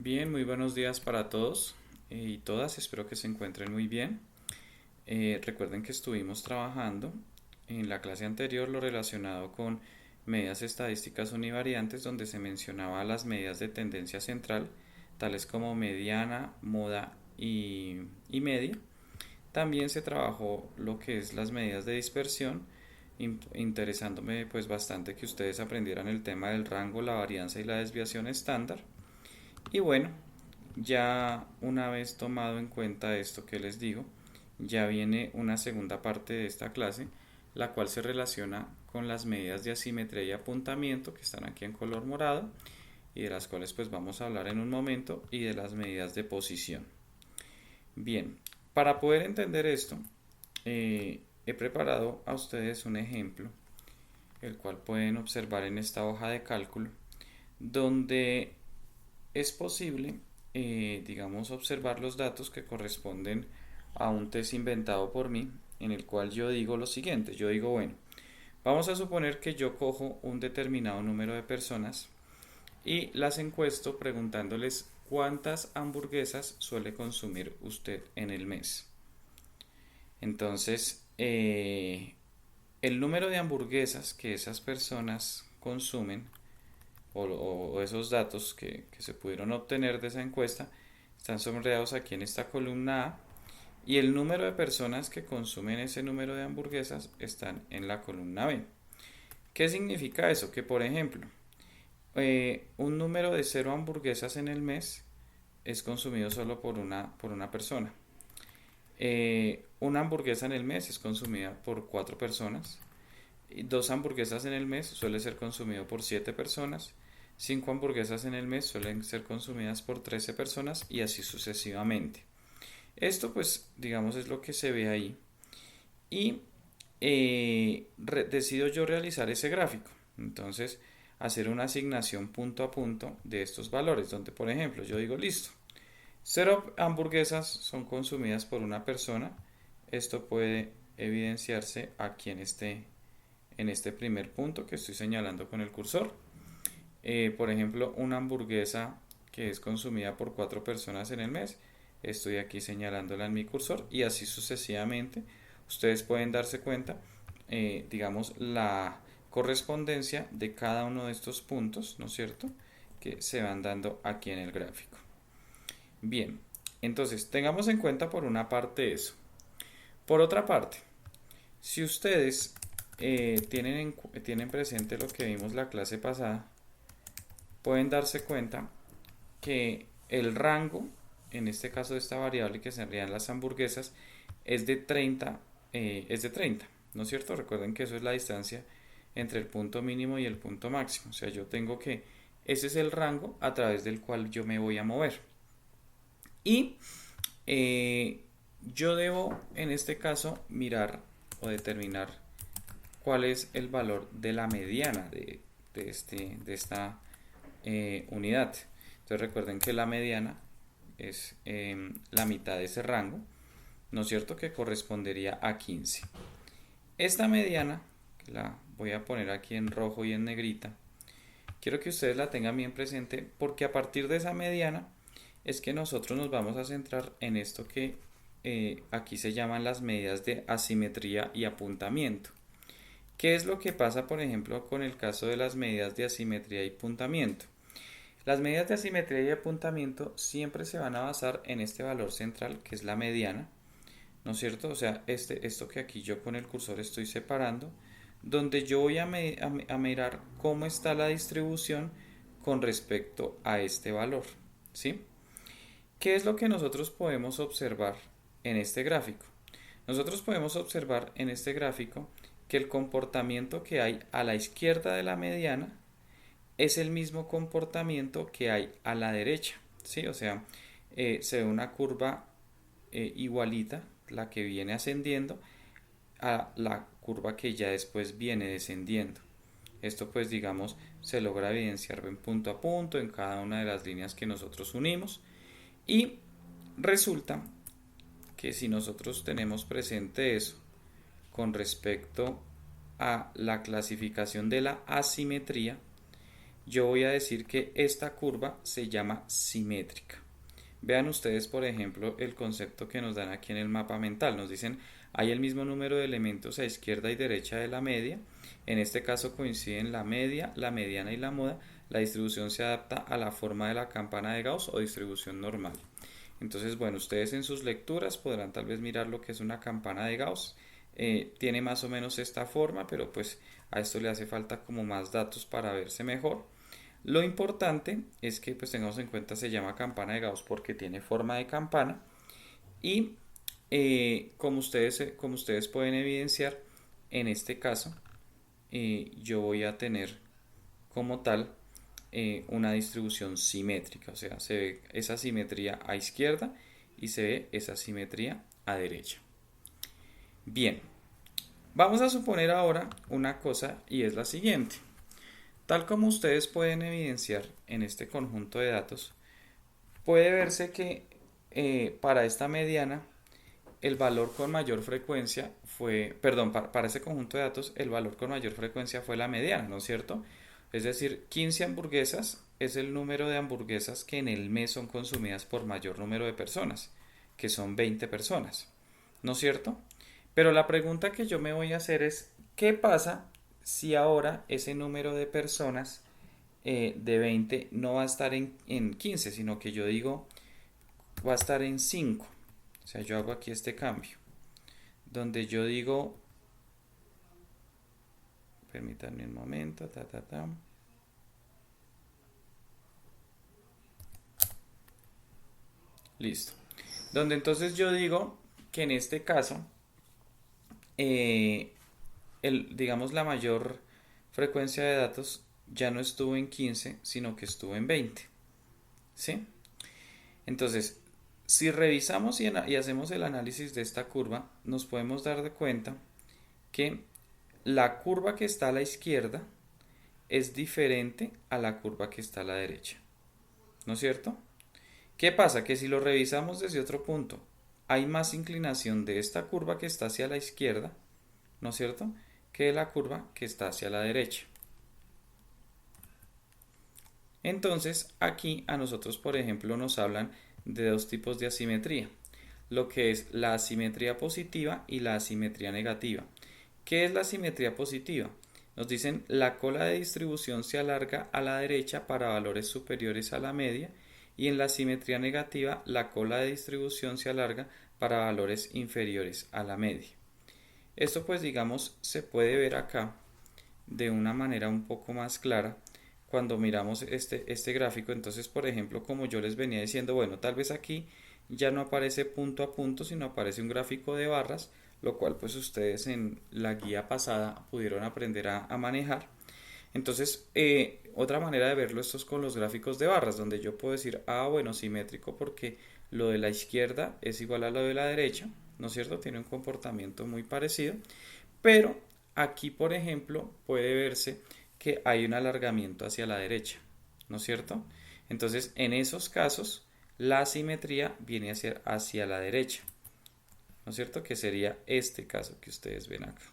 Bien, muy buenos días para todos y todas, espero que se encuentren muy bien. Recuerden que estuvimos trabajando en la clase anterior lo relacionado con medidas estadísticas univariantes, donde se mencionaba las medidas de tendencia central, tales como mediana, moda y media. También se trabajó lo que es las medidas de dispersión, interesándome pues bastante que ustedes aprendieran el tema del rango, la varianza y la desviación estándar. Y bueno, ya una vez tomado en cuenta esto que les digo, ya viene una segunda parte de esta clase, la cual se relaciona con las medidas de asimetría y apuntamiento que están aquí en color morado y de las cuales pues vamos a hablar en un momento, y de las medidas de posición. Bien, para poder entender esto, he preparado a ustedes un ejemplo, el cual pueden observar en esta hoja de cálculo, donde es posible, digamos, observar los datos que corresponden a un test inventado por mí, en el cual yo digo lo siguiente. Yo digo, bueno, vamos a suponer que yo cojo un determinado número de personas y las encuesto preguntándoles cuántas hamburguesas suele consumir usted en el mes. Entonces, el número de hamburguesas que esas personas consumen, o esos datos que se pudieron obtener de esa encuesta, están sombreados aquí en esta columna A, y el número de personas que consumen ese número de hamburguesas están en la columna B. ¿Qué significa eso? Que por ejemplo, un número de 0 hamburguesas en el mes es consumido solo por una persona. Una hamburguesa en el mes es consumida por 4 personas. Y 2 hamburguesas en el mes suele ser consumido por 7 personas. 5 hamburguesas en el mes suelen ser consumidas por 13 personas, y así sucesivamente. Esto pues digamos es lo que se ve ahí. Y decido yo realizar ese gráfico. Entonces hacer una asignación punto a punto de estos valores, donde por ejemplo yo digo listo, 0 hamburguesas son consumidas por una persona. Esto puede evidenciarse aquí en este primer punto que estoy señalando con el cursor. Por ejemplo, una hamburguesa que es consumida por 4 personas en el mes, estoy aquí señalándola en mi cursor, y así sucesivamente. Ustedes pueden darse cuenta, digamos, la correspondencia de cada uno de estos puntos, ¿no es cierto?, que se van dando aquí en el gráfico. Bien, entonces tengamos en cuenta por una parte eso. Por otra parte, si ustedes tienen presente lo que vimos la clase pasada, pueden darse cuenta que el rango, en este caso de esta variable que serían las hamburguesas, es de 30, ¿no es cierto? Recuerden que eso es la distancia entre el punto mínimo y el punto máximo. O sea, yo tengo que, ese es el rango a través del cual yo me voy a mover. Y yo debo, en este caso, mirar o determinar cuál es el valor de la mediana de esta unidad. Entonces recuerden que la mediana es la mitad de ese rango, ¿no es cierto?, que correspondería a 15. Esta mediana, que la voy a poner aquí en rojo y en negrita, quiero que ustedes la tengan bien presente, porque a partir de esa mediana es que nosotros nos vamos a centrar en esto que aquí se llaman las medidas de asimetría y apuntamiento. ¿Qué es lo que pasa, por ejemplo, con el caso de las medidas de asimetría y apuntamiento? Las medidas de asimetría y apuntamiento siempre se van a basar en este valor central, que es la mediana, ¿no es cierto? O sea, esto que aquí yo con el cursor estoy separando, donde yo voy a mirar cómo está la distribución con respecto a este valor, ¿sí? ¿Qué es lo que nosotros podemos observar en este gráfico? Nosotros podemos observar en este gráfico que el comportamiento que hay a la izquierda de la mediana es el mismo comportamiento que hay a la derecha, ¿sí? O sea, se ve una curva igualita, la que viene ascendiendo, a la curva que ya después viene descendiendo. Esto pues digamos se logra evidenciar en punto a punto en cada una de las líneas que nosotros unimos, y resulta que si nosotros tenemos presente eso con respecto a la clasificación de la asimetría, yo voy a decir que esta curva se llama simétrica. Vean ustedes, por ejemplo, el concepto que nos dan aquí en el mapa mental. Nos dicen, hay el mismo número de elementos a izquierda y derecha de la media. En este caso coinciden la media, la mediana y la moda. La distribución se adapta a la forma de la campana de Gauss o distribución normal. Entonces, bueno, ustedes en sus lecturas podrán tal vez mirar lo que es una campana de Gauss. Tiene más o menos esta forma, pero pues a esto le hace falta como más datos para verse mejor. Lo importante es que pues tengamos en cuenta se llama campana de Gauss porque tiene forma de campana y como ustedes pueden evidenciar, en este caso yo voy a tener como tal una distribución simétrica, o sea, se ve esa simetría a izquierda y se ve esa simetría a derecha. Bien, vamos a suponer ahora una cosa y es la siguiente. Tal como ustedes pueden evidenciar en este conjunto de datos, puede verse que para esta mediana el valor con mayor frecuencia fue, perdón, para ese conjunto de datos el valor con mayor frecuencia fue la mediana, ¿no es cierto? Es decir, 15 hamburguesas es el número de hamburguesas que en el mes son consumidas por mayor número de personas, que son 20 personas, ¿no es cierto? Pero la pregunta que yo me voy a hacer es, ¿qué pasa si ahora ese número de personas de 20 no va a estar en 15, sino que yo digo va a estar en 5? O sea, yo hago aquí este cambio, donde yo digo, permítanme un momento, listo. Donde entonces yo digo que en este caso, eh, digamos la mayor frecuencia de datos ya no estuvo en 15, sino que estuvo en 20. ¿Sí? Entonces, si revisamos y hacemos el análisis de esta curva, nos podemos dar de cuenta que la curva que está a la izquierda es diferente a la curva que está a la derecha. ¿No es cierto? ¿Qué pasa? Que si lo revisamos desde otro punto, hay más inclinación de esta curva que está hacia la izquierda, ¿no es cierto?, que de la curva que está hacia la derecha. Entonces, aquí a nosotros, por ejemplo, nos hablan de dos tipos de asimetría, lo que es la asimetría positiva y la asimetría negativa. ¿Qué es la asimetría positiva? Nos dicen la cola de distribución se alarga a la derecha para valores superiores a la media y en la asimetría negativa la cola de distribución se alarga para valores inferiores a la media. Esto pues digamos se puede ver acá de una manera un poco más clara cuando miramos este gráfico. Entonces, por ejemplo, como yo les venía diciendo, bueno, tal vez aquí ya no aparece punto a punto, sino aparece un gráfico de barras, lo cual pues ustedes en la guía pasada pudieron aprender a manejar. Entonces, otra manera de verlo esto es con los gráficos de barras, donde yo puedo decir, ah, bueno, simétrico porque lo de la izquierda es igual a lo de la derecha, ¿no es cierto? Tiene un comportamiento muy parecido, pero aquí, por ejemplo, puede verse que hay un alargamiento hacia la derecha, ¿no es cierto? Entonces, en esos casos, la simetría viene a ser hacia la derecha, ¿no es cierto? Que sería este caso que ustedes ven acá,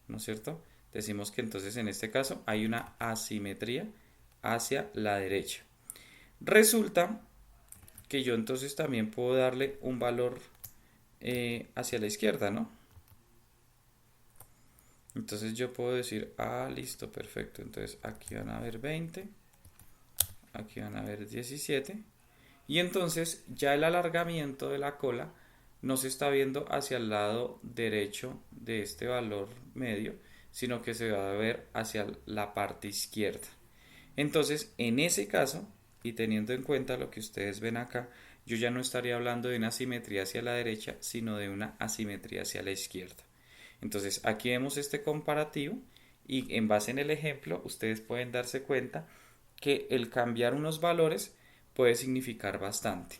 ¿no es cierto? Decimos que entonces en este caso hay una asimetría hacia la derecha. Resulta que yo entonces también puedo darle un valor hacia la izquierda, ¿no? Entonces yo puedo decir, ah, listo, perfecto. Entonces aquí van a haber 20, aquí van a haber 17. Y entonces ya el alargamiento de la cola no se está viendo hacia el lado derecho de este valor medio, sino que se va a ver hacia la parte izquierda. Entonces, en ese caso, y teniendo en cuenta lo que ustedes ven acá, yo ya no estaría hablando de una asimetría hacia la derecha, sino de una asimetría hacia la izquierda. Entonces, aquí vemos este comparativo y en base en el ejemplo, ustedes pueden darse cuenta que el cambiar unos valores puede significar bastante,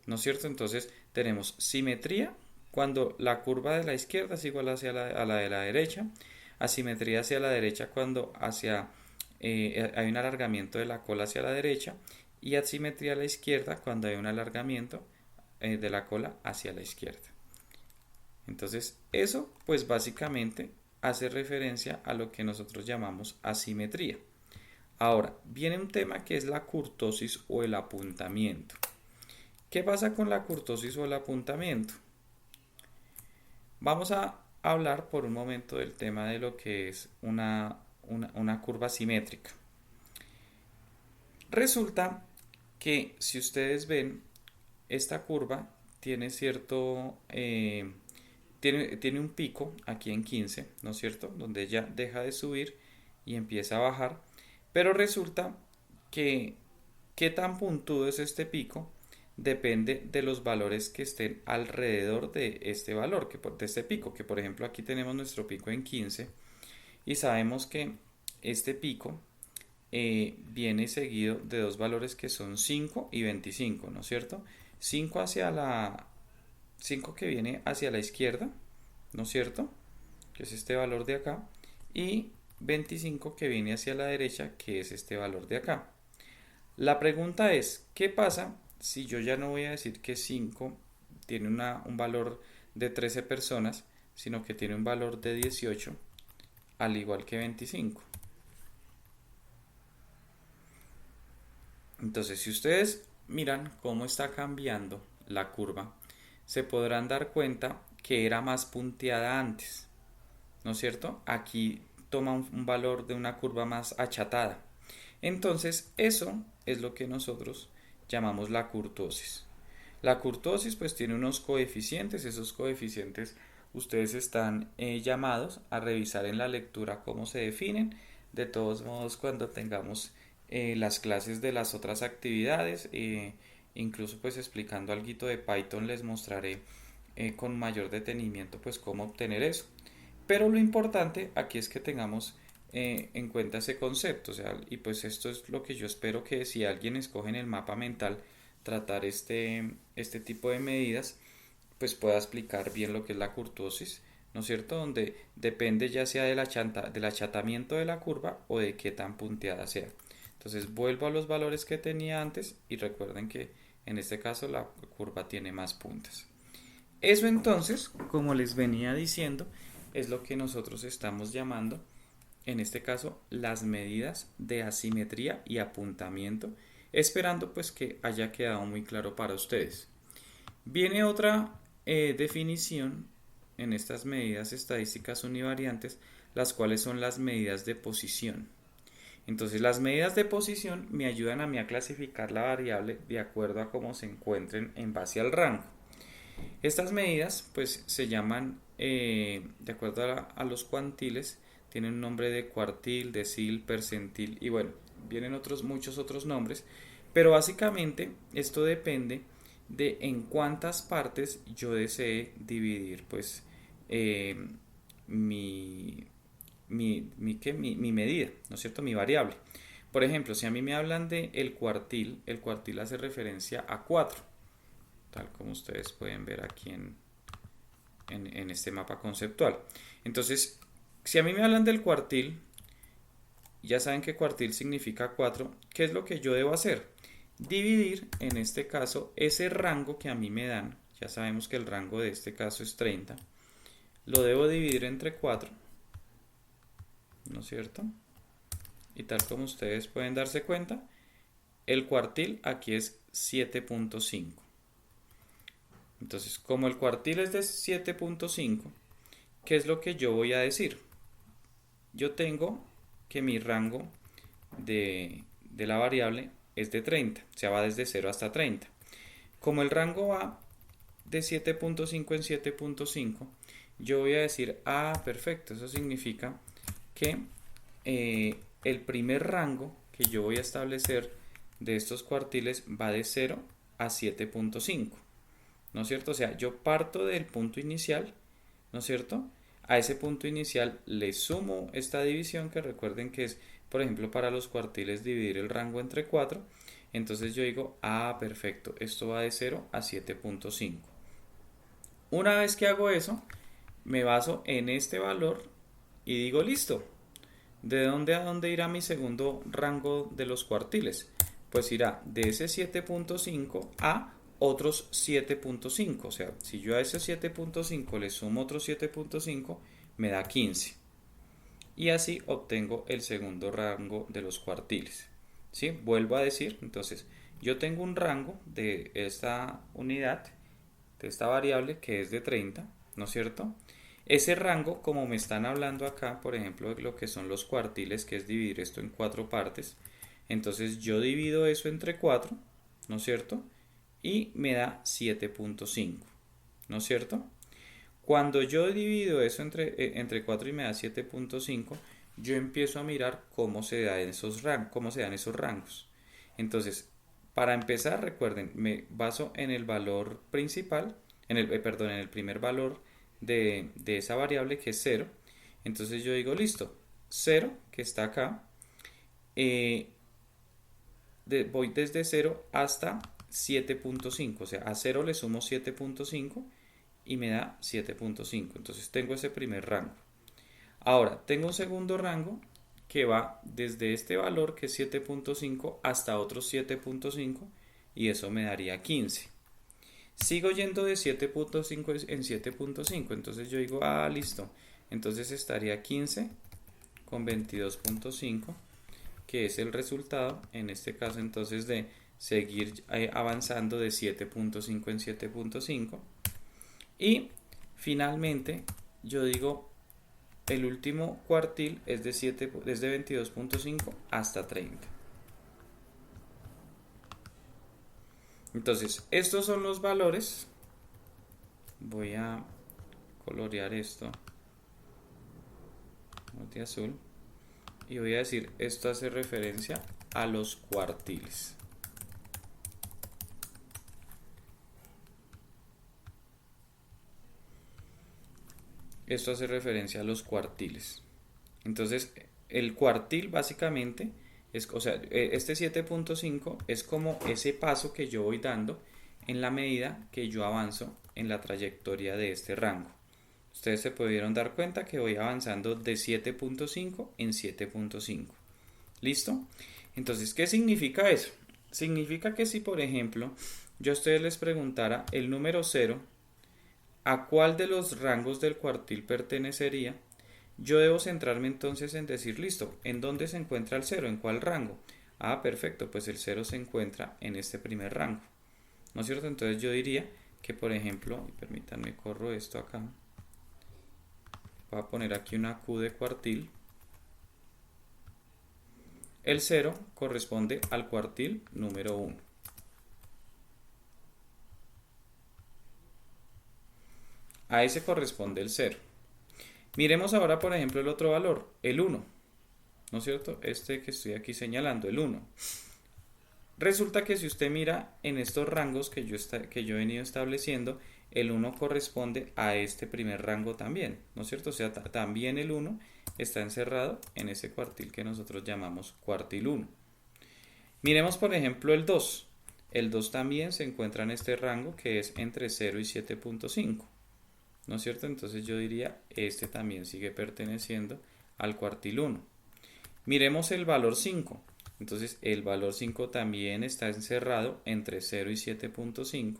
¿no es cierto? Entonces, tenemos simetría cuando la curva de la izquierda es igual a la de la derecha, asimetría hacia la derecha cuando hay un alargamiento de la cola hacia la derecha y asimetría a la izquierda cuando hay un alargamiento de la cola hacia la izquierda. Entonces, eso pues básicamente hace referencia a lo que nosotros llamamos asimetría. Ahora, viene un tema que es la kurtosis o el apuntamiento. ¿Qué pasa con la kurtosis o el apuntamiento? Vamos a hablar por un momento del tema de lo que es una curva simétrica. Resulta que si ustedes ven, esta curva tiene tiene un pico aquí en 15, ¿no es cierto? Donde ya deja de subir y empieza a bajar. Pero resulta que qué tan puntudo es este pico depende de los valores que estén alrededor de este valor, de este pico, que por ejemplo aquí tenemos nuestro pico en 15 y sabemos que este pico viene seguido de dos valores que son 5 y 25, ¿no es cierto? 5 que viene hacia la izquierda, ¿no es cierto? Que es este valor de acá, y 25 que viene hacia la derecha, que es este valor de acá. La pregunta es, ¿qué pasa si yo ya no voy a decir que 5 tiene un valor de 13 personas, sino que tiene un valor de 18, al igual que 25? Entonces, si ustedes miran cómo está cambiando la curva, se podrán dar cuenta que era más punteada antes, ¿no es cierto? Aquí toma un valor de una curva más achatada. Entonces, eso es lo que nosotros llamamos la kurtosis. La kurtosis pues tiene unos coeficientes, esos coeficientes ustedes están llamados a revisar en la lectura cómo se definen. De todos modos, cuando tengamos las clases de las otras actividades, incluso pues explicando algo de Python, les mostraré con mayor detenimiento pues cómo obtener eso. Pero lo importante aquí es que tengamos en cuenta ese concepto, o sea, y pues esto es lo que yo espero que si alguien escoge en el mapa mental tratar este tipo de medidas, pues pueda explicar bien lo que es la kurtosis, ¿no es cierto? Donde depende ya sea del achatamiento de la curva o de qué tan punteada sea. Entonces vuelvo a los valores que tenía antes y recuerden que en este caso la curva tiene más puntas. Eso entonces, como les venía diciendo, es lo que nosotros estamos llamando, en este caso, las medidas de asimetría y apuntamiento, esperando pues que haya quedado muy claro para ustedes. Viene otra definición en estas medidas estadísticas univariantes, las cuales son las medidas de posición. Entonces las medidas de posición me ayudan a mí a clasificar la variable de acuerdo a cómo se encuentren en base al rango. Estas medidas pues se llaman, de acuerdo a los cuantiles, tienen un nombre de cuartil, decil, percentil y bueno, vienen muchos otros nombres, pero básicamente esto depende de en cuántas partes yo desee dividir pues mi, mi medida, ¿no es cierto? Mi variable. Por ejemplo, si a mí me hablan de el cuartil hace referencia a 4, tal como ustedes pueden ver aquí en este mapa conceptual. Entonces, si a mí me hablan del cuartil, ya saben que cuartil significa 4, ¿qué es lo que yo debo hacer? Dividir, en este caso, ese rango que a mí me dan, ya sabemos que el rango de este caso es 30, lo debo dividir entre 4, ¿no es cierto? Y tal como ustedes pueden darse cuenta, el cuartil aquí es 7.5. Entonces, como el cuartil es de 7.5, ¿qué es lo que yo voy a decir? Yo tengo que mi rango de la variable es de 30, o sea, va desde 0 hasta 30. Como el rango va de 7.5 en 7.5, yo voy a decir, perfecto, eso significa que el primer rango que yo voy a establecer de estos cuartiles va de 0 a 7.5, ¿no es cierto? O sea, yo parto del punto inicial, ¿no es cierto? A ese punto inicial le sumo esta división, que recuerden que es, por ejemplo, para los cuartiles dividir el rango entre 4. Entonces yo digo, perfecto, esto va de 0 a 7.5. Una vez que hago eso, me baso en este valor y digo, listo. ¿De dónde a dónde irá mi segundo rango de los cuartiles? Pues irá de ese 7.5 a otros 7.5. O sea, si yo a ese 7.5 le sumo otros 7.5, me da 15. y así obtengo el segundo rango de los cuartiles. ¿Sí? Vuelvo a decir, entonces, yo tengo un rango de esta unidad, de esta variable que es de 30, ¿no es cierto? Ese rango, como me están hablando acá, por ejemplo, lo que son los cuartiles, que es dividir esto en 4 partes, entonces yo divido eso entre 4, ¿no es cierto? Y me da 7.5, ¿no es cierto? Cuando yo divido eso entre 4 y me da 7.5, yo empiezo a mirar cómo se dan esos rangos. Entonces, para empezar, recuerden, me baso en el valor principal, en el primer valor de esa variable que es 0. Entonces yo digo, listo, 0 que está acá, voy desde 0 hasta 7.5, o sea, a 0 le sumo 7.5 y me da 7.5. Entonces tengo ese primer rango. Ahora, tengo un segundo rango que va desde este valor que es 7.5 hasta otros 7.5 y eso me daría 15. Sigo yendo de 7.5 en 7.5, entonces yo digo, ah, listo. Entonces estaría 15 con 22.5, que es el resultado, en este caso entonces de seguir avanzando de 7.5 en 7.5. Y finalmente yo digo, el último cuartil es de 22.5 hasta 30. Entonces, estos son los valores. Voy a colorear esto de azul. Y voy a decir, esto hace referencia a los cuartiles. Esto hace referencia a los cuartiles. Entonces, el cuartil básicamente es, o sea, este 7.5 es como ese paso que yo voy dando en la medida que yo avanzo en la trayectoria de este rango. Ustedes se pudieron dar cuenta que voy avanzando de 7.5 en 7.5. ¿Listo? Entonces, ¿qué significa eso? Significa que si, por ejemplo, yo a ustedes les preguntara el número 0, ¿a cuál de los rangos del cuartil pertenecería? Yo debo centrarme entonces en decir, listo, ¿en dónde se encuentra el 0? ¿En cuál rango? Ah, perfecto, pues el 0 se encuentra en este primer rango, ¿no es cierto? Entonces yo diría que, por ejemplo, permítanme, corro esto acá, voy a poner aquí una Q de cuartil. El 0 corresponde al cuartil número 1. A ese corresponde el 0. Miremos ahora, por ejemplo, el otro valor, el 1. ¿No es cierto? Este que estoy aquí señalando, el 1. Resulta que si usted mira en estos rangos que yo he venido estableciendo, el 1 corresponde a este primer rango también, ¿no es cierto? O sea, también el 1 está encerrado en ese cuartil que nosotros llamamos cuartil 1. Miremos, por ejemplo, el 2. El 2 también se encuentra en este rango que es entre 0 y 7.5. ¿No es cierto? Entonces yo diría, este también sigue perteneciendo al cuartil 1. Miremos el valor 5. Entonces el valor 5 también está encerrado entre 0 y 7.5.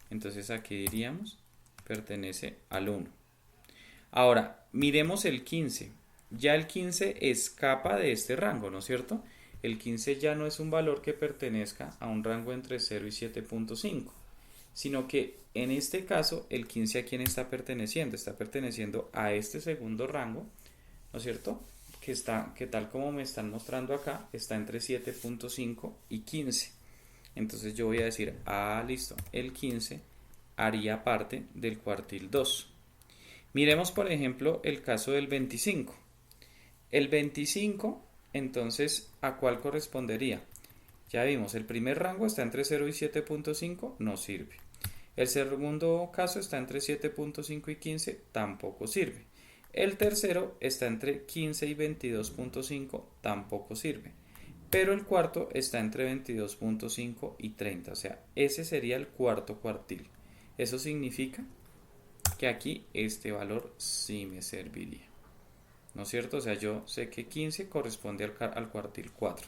Entonces aquí diríamos, pertenece al 1. Ahora, miremos el 15. Ya el 15 escapa de este rango, ¿no es cierto? El 15 ya no es un valor que pertenezca a un rango entre 0 y 7.5, sino que en este caso el 15 a quién está perteneciendo, está perteneciendo a este segundo rango, ¿no es cierto? Que tal como me están mostrando acá, está entre 7.5 y 15. Entonces yo voy a decir, ah, listo, el 15 haría parte del cuartil 2. Miremos, por ejemplo, el caso del 25. El 25, entonces, ¿a cuál correspondería? Ya vimos, el primer rango está entre 0 y 7.5, no sirve. El segundo caso está entre 7.5 y 15, tampoco sirve. El tercero está entre 15 y 22.5, tampoco sirve. Pero el cuarto está entre 22.5 y 30, o sea, ese sería el cuarto cuartil. Eso significa que aquí este valor sí me serviría, ¿no es cierto? O sea, yo sé que 15 corresponde al cuartil 4.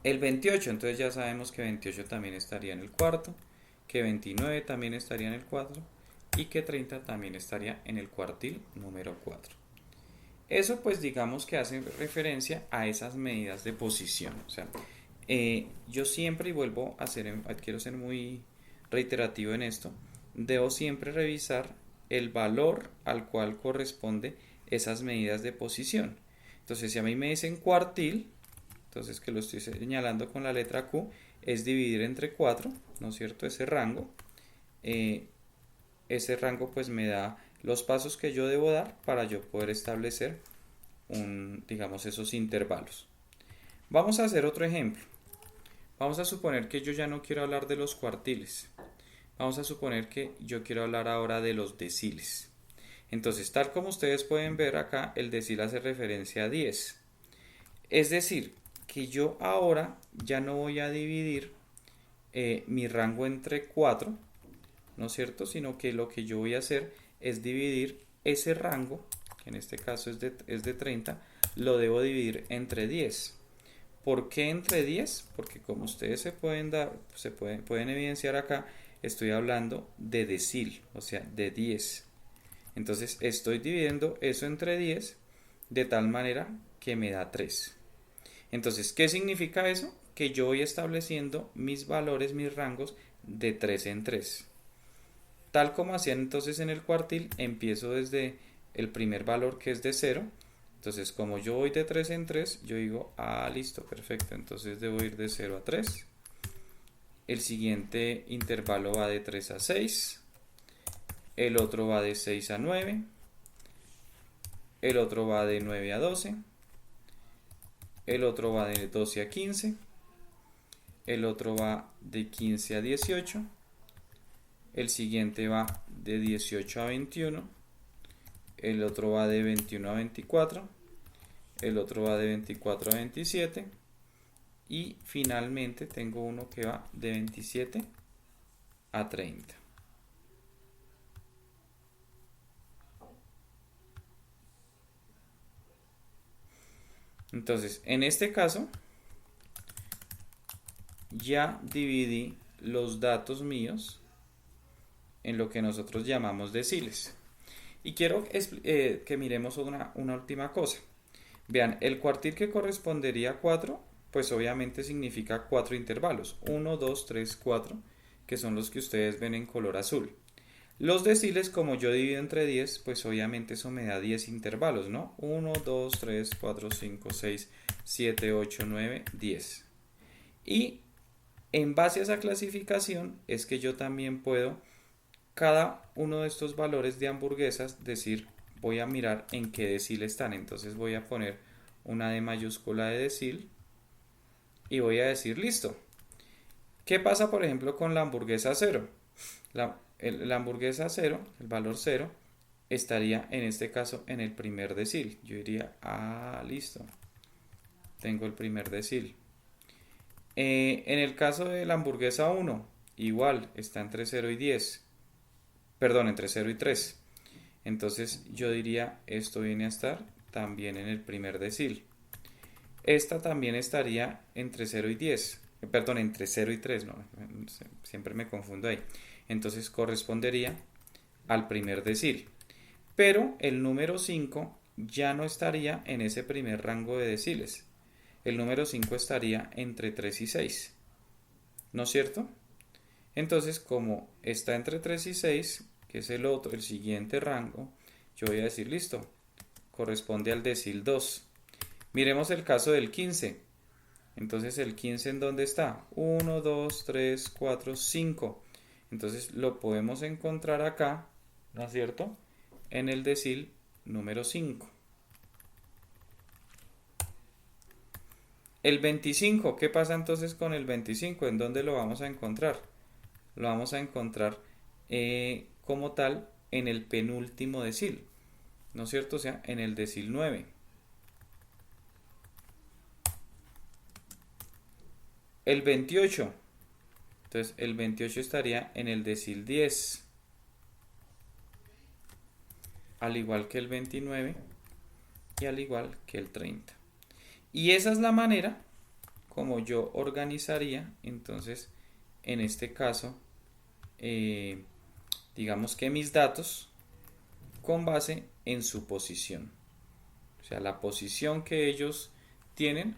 El 28, entonces ya sabemos que 28 también estaría en el cuarto, que 29 también estaría en el 4 y que 30 también estaría en el cuartil número 4. Eso pues digamos que hace referencia a esas medidas de posición. O sea, yo siempre, y vuelvo a ser, quiero ser muy reiterativo en esto, debo siempre revisar el valor al cual corresponde esas medidas de posición. Entonces, si a mí me dicen cuartil, entonces que lo estoy señalando con la letra Q, es dividir entre 4, ¿no es cierto? Eh, ese rango pues me da los pasos que yo debo dar para yo poder establecer digamos, esos intervalos. Vamos a hacer otro ejemplo. Vamos a suponer que yo ya no quiero hablar de los cuartiles. Vamos a suponer que yo quiero hablar ahora de los deciles. Entonces, tal como ustedes pueden ver acá, el decil hace referencia a 10. Es decir, que yo ahora ya no voy a dividir mi rango entre 4, ¿no es cierto? Sino que lo que yo voy a hacer es dividir ese rango, que en este caso es de 30, lo debo dividir entre 10. ¿Por qué entre 10? Porque como ustedes pueden evidenciar acá, estoy hablando de decil, o sea, de 10. Entonces estoy dividiendo eso entre 10 de tal manera que me da 3. Entonces, ¿qué significa eso? Que yo voy estableciendo mis valores, mis rangos de 3 en 3. Tal como hacían entonces en el cuartil, empiezo desde el primer valor que es de 0. Entonces, como yo voy de 3 en 3, yo digo, listo, perfecto. Entonces debo ir de 0 a 3. El siguiente intervalo va de 3 a 6. El otro va de 6 a 9. El otro va de 9 a 12. El otro va de 12 a 15. El otro va de 15 a 18. El siguiente va de 18 a 21. El otro va de 21 a 24. El otro va de 24 a 27. Y finalmente tengo uno que va de 27 a 30. Entonces, en este caso, ya dividí los datos míos en lo que nosotros llamamos deciles. Y quiero que miremos una última cosa. Vean, el cuartil que correspondería a 4, pues obviamente significa 4 intervalos. 1, 2, 3, 4, que son los que ustedes ven en color azul. Los deciles, como yo divido entre 10, pues obviamente eso me da 10 intervalos, ¿no? 1, 2, 3, 4, 5, 6, 7, 8, 9, 10. Y en base a esa clasificación es que yo también puedo, cada uno de estos valores de hamburguesas, decir, voy a mirar en qué decil están. Entonces voy a poner una D mayúscula de decil y voy a decir, listo. ¿Qué pasa, por ejemplo, con la hamburguesa 0? La hamburguesa 0, el valor 0, estaría en este caso en el primer decil. Yo diría, listo, tengo el primer decil. En el caso de la hamburguesa 1, igual, está entre 0 y 10. Perdón, entre 0 y 3. Entonces yo diría, esto viene a estar también en el primer decil. Esta también estaría entre 0 y 10. Perdón, entre 0 y 3, no, siempre me confundo ahí. Entonces correspondería al primer decil. Pero el número 5 ya no estaría en ese primer rango de deciles. El número 5 estaría entre 3 y 6. ¿No es cierto? Entonces, como está entre 3 y 6, que es el siguiente rango, yo voy a decir, listo, corresponde al decil 2. Miremos el caso del 15. Entonces, ¿el 15 en dónde está? 1, 2, 3, 4, 5. Entonces, lo podemos encontrar acá, ¿no es cierto? En el decil número 5. El 25, ¿qué pasa entonces con el 25? ¿En dónde lo vamos a encontrar? Lo vamos a encontrar como tal en el penúltimo decil, ¿no es cierto? O sea, en el decil 9. El 28, entonces el 28 estaría en el decil 10, al igual que el 29 y al igual que el 30. Y esa es la manera como yo organizaría entonces en este caso digamos que mis datos con base en su posición. o sea, la posición que ellos tienen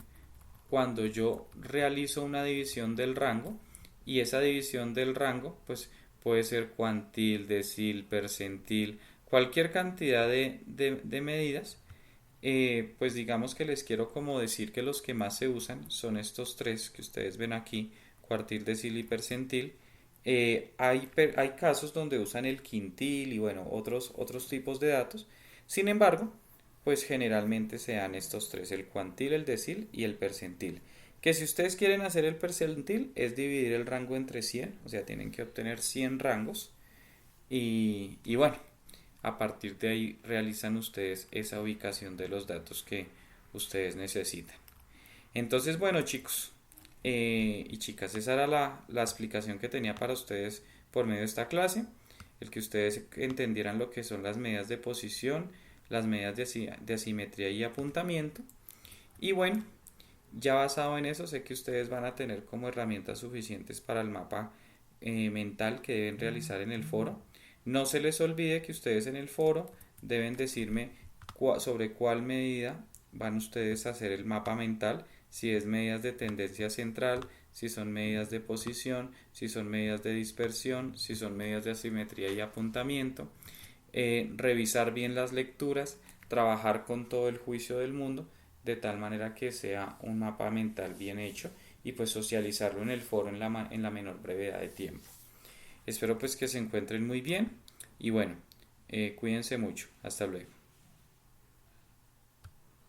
cuando yo realizo una división del rango, y esa división del rango pues puede ser cuantil, decil, percentil, cualquier cantidad de medidas. Pues digamos que les quiero como decir que los que más se usan son estos tres que ustedes ven aquí, cuartil, decil y percentil. Hay casos donde usan el quintil y bueno, otros tipos de datos. Sin embargo, pues generalmente se dan estos tres, el cuantil, el decil y el percentil. Que si ustedes quieren hacer el percentil es dividir el rango entre 100, o sea, tienen que obtener 100 rangos y bueno, a partir de ahí realizan ustedes esa ubicación de los datos que ustedes necesitan. Entonces, bueno chicos y chicas, esa era la explicación que tenía para ustedes por medio de esta clase, el que ustedes entendieran lo que son las medidas de posición, las medidas de asimetría y apuntamiento. Y bueno, ya basado en eso, sé que ustedes van a tener como herramientas suficientes para el mapa mental que deben realizar en el foro. No se les olvide que ustedes en el foro deben decirme sobre cuál medida van ustedes a hacer el mapa mental, si es medidas de tendencia central, si son medidas de posición, si son medidas de dispersión, si son medidas de asimetría y apuntamiento. Revisar bien las lecturas, trabajar con todo el juicio del mundo, de tal manera que sea un mapa mental bien hecho y pues socializarlo en el foro en la menor brevedad de tiempo. Espero pues que se encuentren muy bien y bueno, cuídense mucho. Hasta luego.